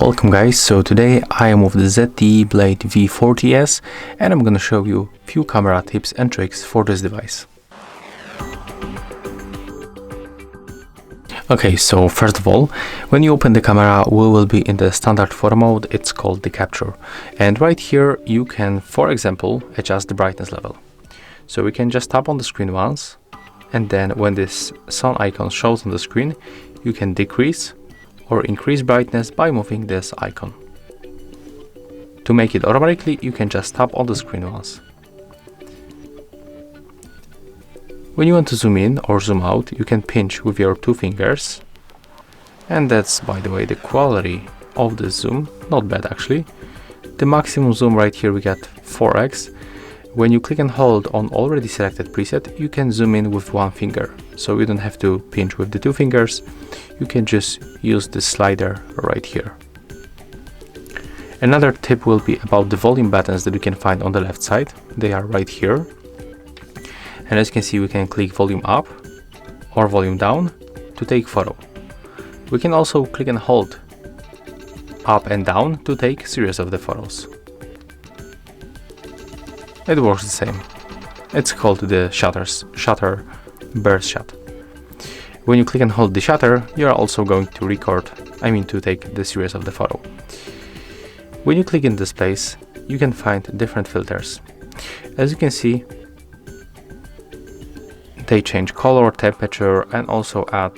Welcome guys, so today I am with the ZTE Blade V40s and I'm gonna show you a few camera tips and tricks for this device. Okay, so first of all, when you open the camera, we will be in the standard photo mode. It's called the capture, and right here you can, for example, adjust the brightness level. So we can just tap on the screen once, and then when this sun icon shows on the screen, you can decrease or increase brightness by moving this icon. To make it automatically, you can just tap on the screen once. When you want to zoom in or zoom out, you can pinch with your two fingers, and that's, by the way, the quality of the zoom, not bad actually. The maximum zoom right here we get 4x. When you click and hold on already selected preset, you can zoom in with one finger, so you don't have to pinch with the two fingers. You can just use the slider right here. Another tip will be about the volume buttons that you can find on the left side. They are right here. And as you can see, we can click volume up or volume down to take photo. We can also click and hold up and down to take series of the photos. It works the same. It's called the shutter burst shot. When you click and hold the shutter, you are also going to to take the series of the photo. When you click in this place, you can find different filters. As you can see, they change color, temperature, and also add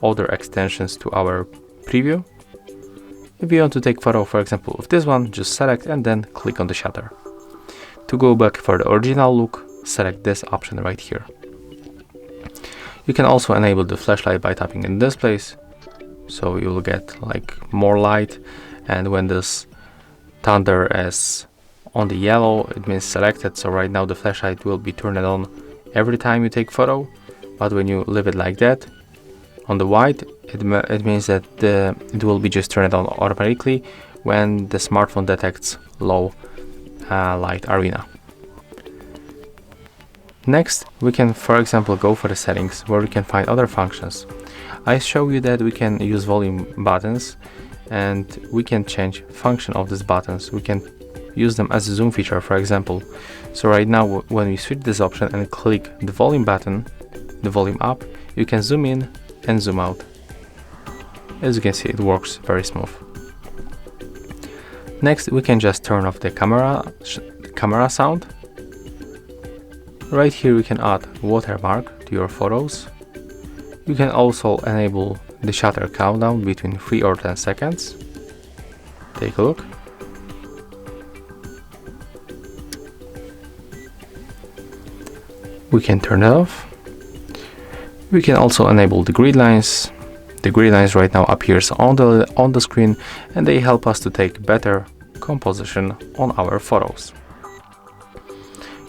other extensions to our preview. If you want to take photo, for example, of this one, just select and then click on the shutter. To go back for the original look, select this option right here. You can also enable the flashlight by tapping in this place, so you'll get like more light, and when this thunder is on the yellow, it means selected. So right now the flashlight will be turned on every time you take photo, but when you leave it like that on the white, it means that it will be just turned on automatically when the smartphone detects low light arena. Next, we can, for example, go for the settings where we can find other functions. I show you that we can use volume buttons and we can change function of these buttons. We can use them as a zoom feature, for example. So right now, when we switch this option and click the volume button, the volume up, you can zoom in and zoom out. As you can see, it works very smooth. Next, we can just turn off the camera sound. Right here we can add watermark to your photos. You can also enable the shutter countdown between 3 or 10 seconds. Take a look. We can turn it off. We can also enable the grid lines. The grid lines right now appears on the screen, and they help us to take better composition on our photos.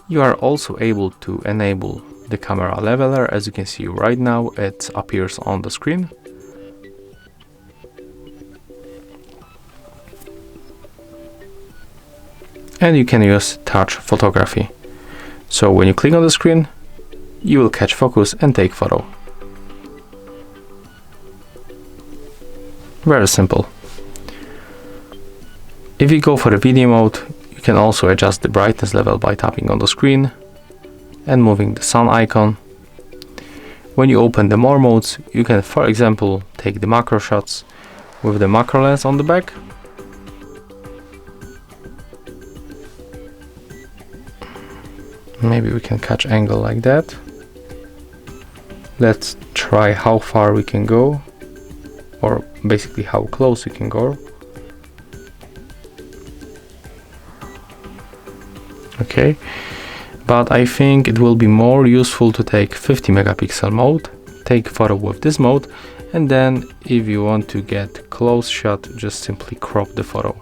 You are also able to enable the camera leveler. As you can see right now, it appears on the screen. And you can use touch photography. So when you click on the screen, you will catch focus and take photo. Very simple. If you go for the video mode, you can also adjust the brightness level by tapping on the screen and moving the sun icon. When you open the more modes, you can, for example, take the macro shots with the macro lens on the back. Maybe we can catch angle like that. Let's try how far we can go, or basically how close we can go. Okay, but I think it will be more useful to take 50 megapixel mode, take photo with this mode, and then if you want to get close shot, just simply crop the photo.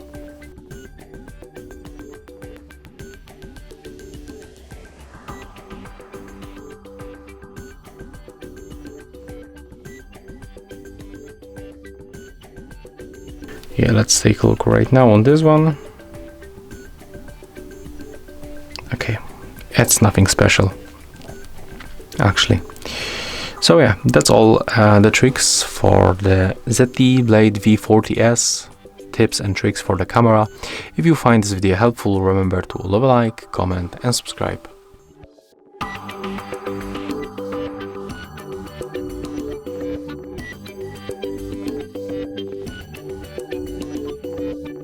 Yeah, let's take a look right now on this one. Okay, it's nothing special, actually. So yeah, that's all the tricks for the ZTE Blade V40s. tips and tricks for the camera. If you find this video helpful, remember to leave a like, comment and subscribe.